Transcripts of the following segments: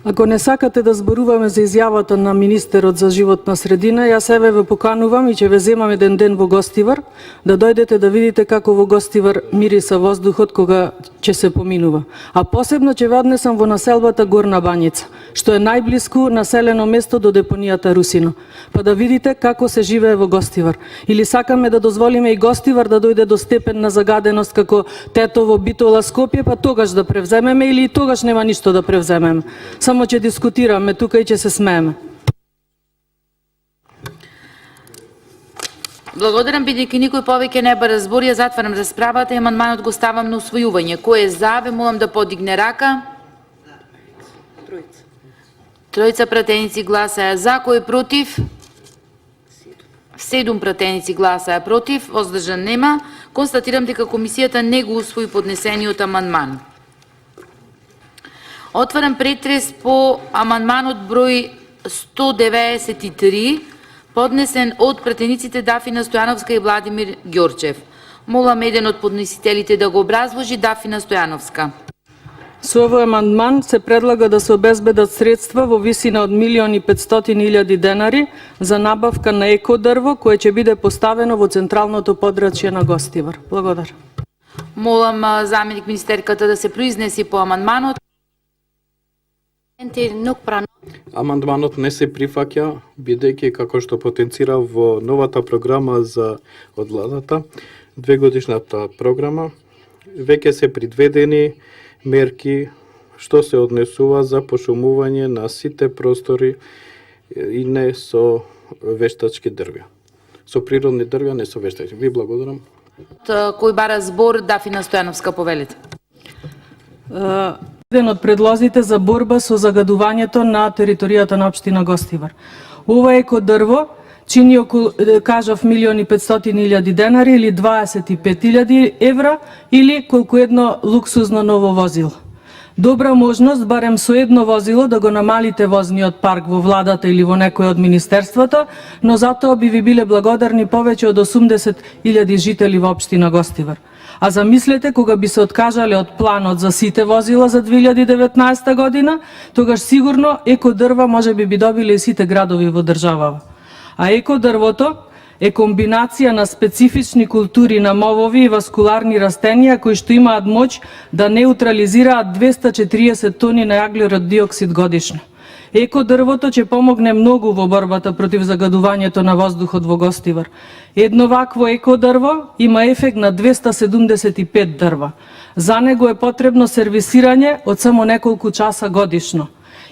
Ако не сакате да зборуваме за изјавата на министерот за животна средина, јас еве ве поканувам и ќе ве земам еден ден во Гостивар, да дојдете да видите како во Гостивар мириса воздухот кога ќе се поминува. А посебно ќе ве однесам во населбата Горна Бањица, што е најблиску населено место до депонијата Русино, па да видите како се живее во Гостивар. Или сакаме да дозволиме и Гостивар да дојде до степен на загаденост како Тетово, Битола, Скопје, па тогаш да превземеме или и тогаш нема ништо да превземеме. Само ќе дискутираме тука и ќе се смееме. Благодарам, бидејќи никој повеќе не бара збори, ја затварам расправата и амандманот го ставам на усвојување. Кој е за, ве молам да подигне рака. Тројца пратеници гласаа за, кој е против? 7 пратеници гласаа против, воздржан нема. Констатирам дека комисијата не го усвои поднесениот амандман. Отварам претрес по амандманот број 193, поднесен од пратениците Дафина Стојановска и Владимир Ѓорчев. Молам еден од поднесителите да го образложи. Дафина Стојановска. Со овој амандман се предлага да се обезбедат средства во висина од 1.500.000 денари за набавка на екодрво кое ќе биде поставено во централното подрачје на Гостивар. Благодарам. Молам заменик министерката да се произнеси по амандманот. Амандманот не се прифаќа, бидејќи како што потенцира во новата програма од владата, 2-годишната програма, веќе се предвидени мерки што се однесува за пошумување на сите простори и не со вештачки дрвја. Со природни дрвја, не со вештачки. Ви благодарам. Кој бара збор, Дафина Стојановска, повелете. Еден од предлозите за борба со загадувањето на територијата на општина Гостивар. Ова екодрво чини околу, кажав, 1.500.000 денари или 25.000 евра или колку едно луксузно ново возило. Добра можност барем со едно возило да го намалите возниот парк во владата или во некој од министерството, но затоа би ви биле благодарни повеќе од 80.000 жители во општина Гостивар. А замислете кога би се откажале од планот за сите возила за 2019 година, тогаш сигурно екодрва може би добиле и сите градови во државава. А екодрвото е комбинација на специфични култури на мовови и васкуларни растенија кои што имаат моќ да неутрализираат 240 тони на јаглерод диоксид годишно. Екодрвото ќе помогне многу во борбата против загадувањето на воздухот во Гостивар. Едно вакво екодрво има ефект на 275 дрва. За него е потребно сервисирање од само неколку часа годишно.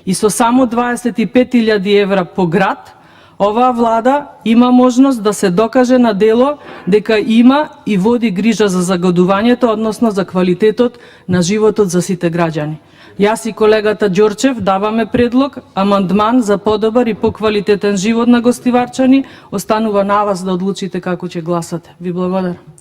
И со само 25.000 евра по град, оваа влада има можност да се докаже на дело дека има и води грижа за загадувањето, односно за квалитетот на животот за сите граѓани. Јас и колегата Ѓорчев даваме предлог, амандман за подобар и поквалитетен живот на гостиварчани, останува на вас да одлучите како ќе гласате. Ви благодарам.